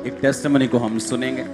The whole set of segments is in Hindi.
एक टेस्टिमनी को हम सुनेंगे।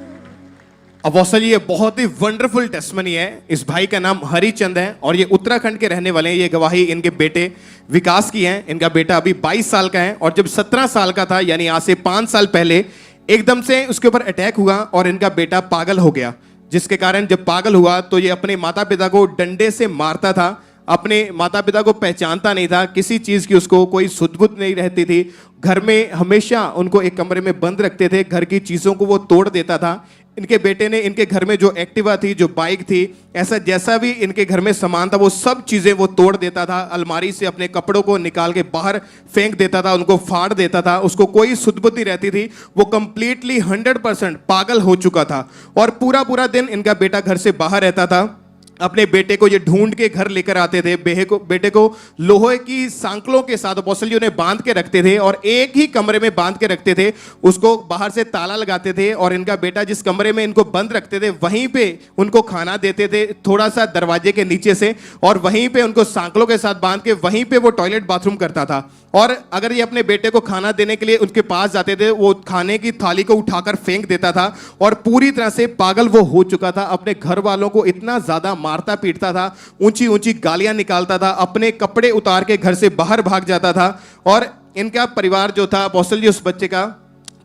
अपोस्टल ये बहुत ही वंडरफुल टेस्टिमनी है। इस भाई का नाम हरिचंद है और ये उत्तराखंड के रहने वाले हैं। ये गवाही इनके बेटे विकास की है। इनका बेटा अभी 22 साल का है और जब 17 साल का था, यानी आज से 5 साल पहले, एकदम से उसके ऊपर अटैक हुआ और इनका बेटा पागल हो गया। जिसके कारण जब पागल हुआ तो ये अपने माता पिता को डंडे से मारता था। अपने माता पिता को पहचानता नहीं था, किसी चीज़ की उसको कोई सुध-बुध नहीं रहती थी। घर में हमेशा उनको एक कमरे में बंद रखते थे, घर की चीज़ों को वो तोड़ देता था। इनके बेटे ने इनके घर में जो एक्टिवा थी, जो बाइक थी, ऐसा जैसा भी इनके घर में सामान था वो सब चीज़ें वो तोड़ देता था। अलमारी से अपने कपड़ों को निकाल के बाहर फेंक देता था, उनको फाड़ देता था। उसको कोई सुध-बुध नहीं रहती थी। वो कंप्लीटली 100% पागल हो चुका था और पूरा पूरा दिन इनका बेटा घर से बाहर रहता था। अपने बेटे को ये ढूंढ के घर लेकर आते थे। बेटे को लोहे की सांकलों के साथ अपोस्टल जी उन्हें बांध के रखते थे और एक ही कमरे में बांध के रखते थे। उसको बाहर से ताला लगाते थे और इनका बेटा जिस कमरे में इनको बंद रखते थे वहीं पे उनको खाना देते थे, थोड़ा सा दरवाजे के नीचे से, और वहीं पे उनको सांकलों के साथ बांध के वहीं पे वो टॉयलेट बाथरूम करता था। और अगर ये अपने बेटे को खाना देने के लिए उनके पास जाते थे, वो खाने की थाली को उठाकर फेंक देता था और पूरी तरह से पागल वो हो चुका था। अपने घर वालों को इतना ज्यादा मारता पीटता था, ऊंची ऊंची गालियां निकालता था, अपने कपड़े उतार के घर से बाहर भाग जाता था। और इनका परिवार जो था अपोस्टल जी, उस बच्चे का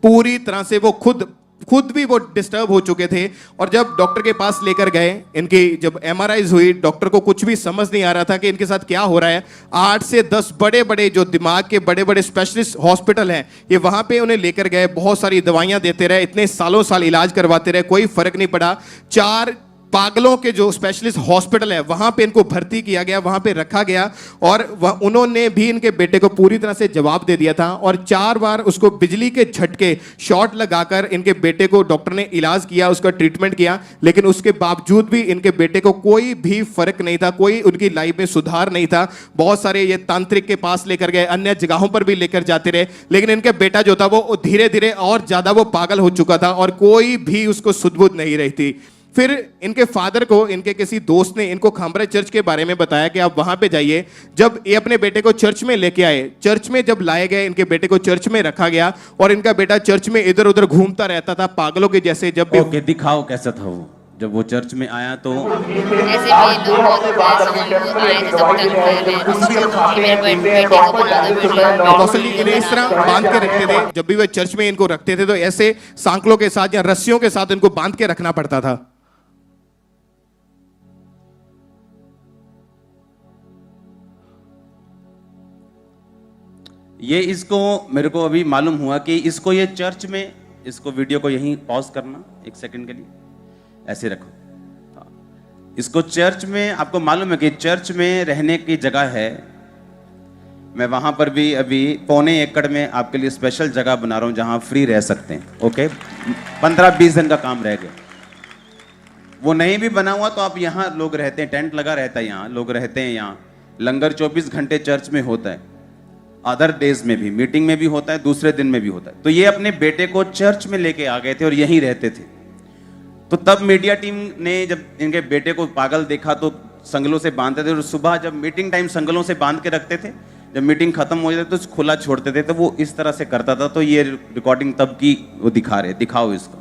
पूरी तरह से वो खुद भी वो डिस्टर्ब हो चुके थे। और जब डॉक्टर के पास लेकर गए, इनकी जब MRIs हुई, डॉक्टर को कुछ भी समझ नहीं आ रहा था कि इनके साथ क्या हो रहा है। 8 से 10 बड़े बड़े जो दिमाग के बड़े बड़े स्पेशलिस्ट हॉस्पिटल हैं, ये वहां पे उन्हें लेकर गए। बहुत सारी दवाइयां देते रहे, इतने सालों साल इलाज करवाते रहे, कोई फर्क नहीं पड़ा। 4 पागलों के जो स्पेशलिस्ट हॉस्पिटल है वहां पे इनको भर्ती किया गया, वहां पे रखा गया और उन्होंने भी इनके बेटे को पूरी तरह से जवाब दे दिया था। और 4 बार उसको बिजली के झटके शॉट लगाकर इनके बेटे को डॉक्टर ने इलाज किया, उसका ट्रीटमेंट किया, लेकिन उसके बावजूद भी इनके बेटे को कोई भी फर्क नहीं था, कोई उनकी लाइफ में सुधार नहीं था। बहुत सारे ये तांत्रिक के पास लेकर गए, अन्य जगहों पर भी लेकर जाते रहे, लेकिन इनके बेटा जो था वो धीरे धीरे और ज्यादा वो पागल हो चुका था और कोई भी उसको सुध-बुध नहीं रही थी। फिर इनके फादर को इनके किसी दोस्त ने इनको खामरा चर्च के बारे में बताया कि आप वहां पे जाइए। जब ये अपने बेटे को चर्च में लेके आए, चर्च में जब लाए गए, इनके बेटे को चर्च में रखा गया और इनका बेटा चर्च में इधर उधर घूमता रहता था पागलों के जैसे। जब भी ओके, दिखाओं कैसा था वो जब वो चर्च में आया तो ऐसे भी लोग बहुत आए थे, सब टंग कर रहे हैं, कि मेरे बेटे को बना दो वीडियो। अपोस्टल जी इन्हें इस तरह बांध के रखते थे। जब भी वे चर्च में इनको रखते थे तो ऐसे सांकलों के साथ या रस्सियों के साथ इनको बांध के रखना पड़ता था। ये इसको मेरे को अभी मालूम हुआ कि इसको ये चर्च में, इसको वीडियो को यहीं पॉज करना 1 सेकंड के लिए, ऐसे रखो। हाँ। इसको चर्च में, आपको मालूम है कि चर्च में रहने की जगह है। मैं वहां पर भी अभी 1.25 एकड़ में आपके लिए स्पेशल जगह बना रहा हूं जहां फ्री रह सकते हैं। ओके, 15-20 दिन का काम रह गया। वो नहीं भी बना हुआ तो आप यहाँ लोग रहते हैं, टेंट लगा रहता है, यहाँ लोग रहते हैं। यहाँ लंगर 24 घंटे चर्च में होता है, अदर डेज में भी, मीटिंग में भी होता है, दूसरे दिन में भी होता है। तो ये अपने बेटे को चर्च में लेके आ गए थे और यहीं रहते थे। तो तब मीडिया टीम ने जब इनके बेटे को पागल देखा तो संगलों से बांधते थे और सुबह जब मीटिंग टाइम संगलों से बांध के रखते थे, जब मीटिंग खत्म हो जाती तो खुला छोड़ते थे। तो वो इस तरह से करता था। तो ये रिकॉर्डिंग तब की वो दिखा रहे, दिखाओ इसको।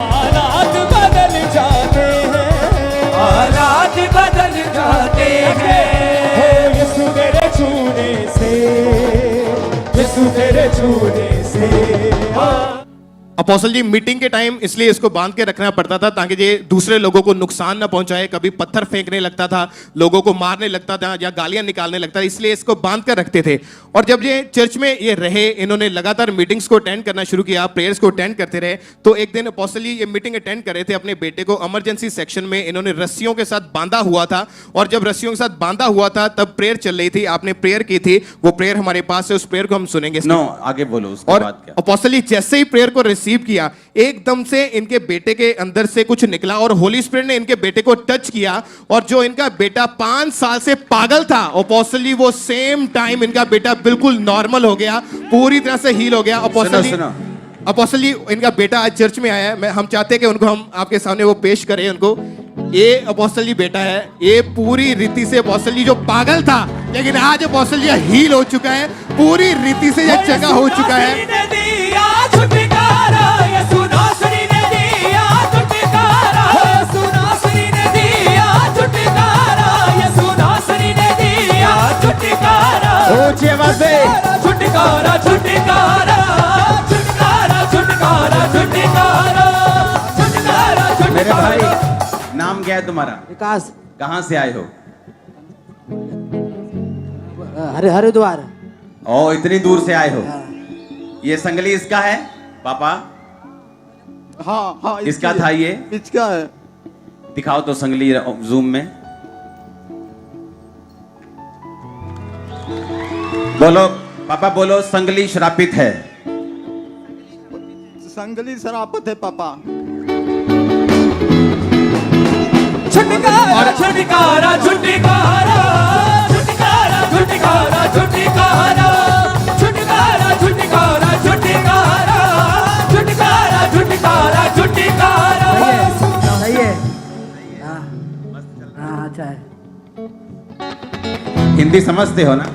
हालात बदल जाते हैं, हालात बदल जाते हैं, यीशु तेरे छूने से, यीशु तेरे छूने से। अपोस्टल जी मीटिंग के टाइम इसलिए इसको बांध के रखना पड़ता था ताकि ये दूसरे लोगों को नुकसान ना पहुंचाए। कभी पत्थर फेंकने लगता था, लोगों को मारने लगता था या गालियां निकालने लगता था, इसलिए इसको बांध कर रखते थे। और जब ये चर्च में ये रहे, इन्होंने लगातार मीटिंग्स को अटेंड करना शुरू किया, प्रेयर्स को अटेंड करते रहे। तो एक दिन अपोस्टल जी ये मीटिंग अटेंड कर रहे थे, अपने बेटे को इमरजेंसी सेक्शन में इन्होंने रस्सियों के साथ बांधा हुआ था। और जब रस्सियों के साथ बांधा हुआ था तब प्रेयर चल रही थी, आपने प्रेयर की थी, वो प्रेयर हमारे पास है, उस प्रेयर को हम सुनेंगे। आगे बोलो उसके और बाद क्या। अपोस्टल जी जैसे ही प्रेयर को रिसीव किया, एकदम से इनके बेटे के अंदर से कुछ निकला और होली स्पिरिट ने इनके बेटे को टच किया। और जो इनका बेटा 5 साल से पागल था, अपोस्टल जी वो सेम टाइम इनका बेटा बिल्कुल नॉर्मल हो गया, पूरी तरह से हील हो गया। अपोस्टल जी इनका बेटा आज चर्च में आया है। हम चाहते हैं कि उनको हम आपके सामने वो पेश करें उनको। ये अपोस्टल जी बेटा है, ये पूरी रीति से अपोस्टल जी जो पागल था लेकिन आज अपोस्टल जी हील हो चुका है, पूरी रीति से यह जगह हो चुका है। ने दिया छुटकारा, यीशु नासरी ने दिया छुटकारा, यीशु नासरी ने दिया छुटकारा, यीशु नासरी ने दिया छुटकारा। ऊंची आवाज से छुटकारा छुटकारा छुटकारा छुटकारा छुटकारा छुटकारा। मेरे भाई नाम क्या है तुम्हारा? विकास। कहाँ से आए हो? हरिद्वार। ओ इतनी दूर से आए हो। ये संगली इसका है पापा? हाँ हाँ इसका था ये? इसका है। दिखाओ तो संगली जूम में। बोलो पापा, बोलो संगली श्रापित है। संगली शरापत है पापा। छुटकारा छुटकारा छुटकारा छुटकारा छुटकारा छुटकारा छुटकारा छुटकारा छुटकारा छुटकारा छुटकारा छुटकारा। सही है। हाँ अच्छा है। हिंदी समझते हो ना?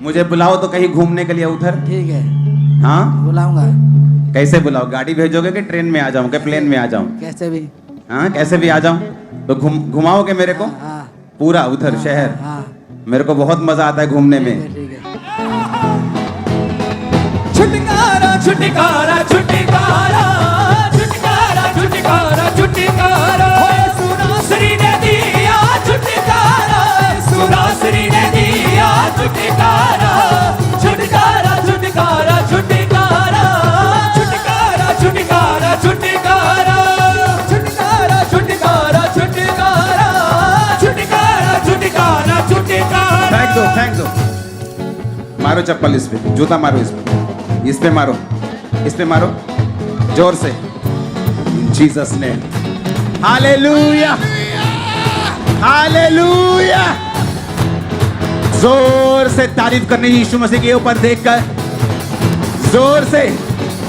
मुझे बुलाओ तो कहीं घूमने के लिए उधर। ठीक है, हाँ बुलाऊंगा। कैसे बुलाओ? गाड़ी भेजोगे कि ट्रेन में आ जाऊं कि प्लेन में आ जाऊं? कैसे भी। हाँ कैसे भी आ जाऊं। तो घुमाओगे मेरे को हाँ पूरा उधर शहर? हाँ मेरे को बहुत मजा आता है घूमने में। ठीक है। छुटकारा छुटकारा छुटकारा छुटकारा छुटकारा छुटकारा। यीशु नासरी ने दिया छुटकारा, यीशु नासरी ने दिया छुटकारा छुटकारा छुटकारा छुटकारा छुटकारा छुटकारा छुटकारा छुटकारा छुटकारा छुटकारा छुटकारा छुटकारा छुटकारा। फेंक दो। मारो चप्पल इस पे, जूता मारो इस पे मारो, इस पे मारो जोर से। जीसस ने हालेलुया हालेलुया। जोर से तारीफ करनी यीशु मसीह के ऊपर देखकर, जोर से।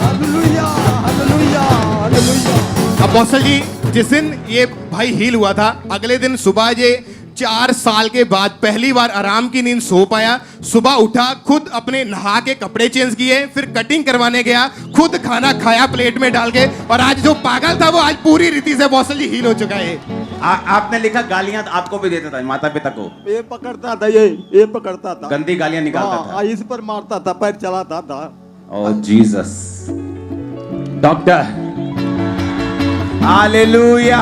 Hallelujah hallelujah hallelujah. अपोस्टल जी जिस दिन ये भाई हील हुआ था, अगले दिन सुबह ये 4 साल के बाद पहली बार आराम की नींद सो पाया। सुबह उठा, खुद अपने नहा के कपड़े चेंज किए, फिर कटिंग करवाने गया, खुद खाना खाया प्लेट में डाल के। और आज जो पागल था वो आज पूरी रीति से अपोस्टल जी हील हो चुका है। आपने लिखा गालियां आपको भी देता था, माता पिता को? ये पकड़ता था, ये पकड़ता था, गंदी गालियां निकालता हाँ, था। इस पर मारता था, पैर चलाता था। ओ जीसस। डॉक्टर हालेलुया,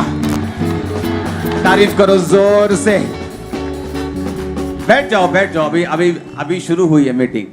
तारीफ करो जोर से। बैठ जाओ अभी शुरू हुई है मीटिंग।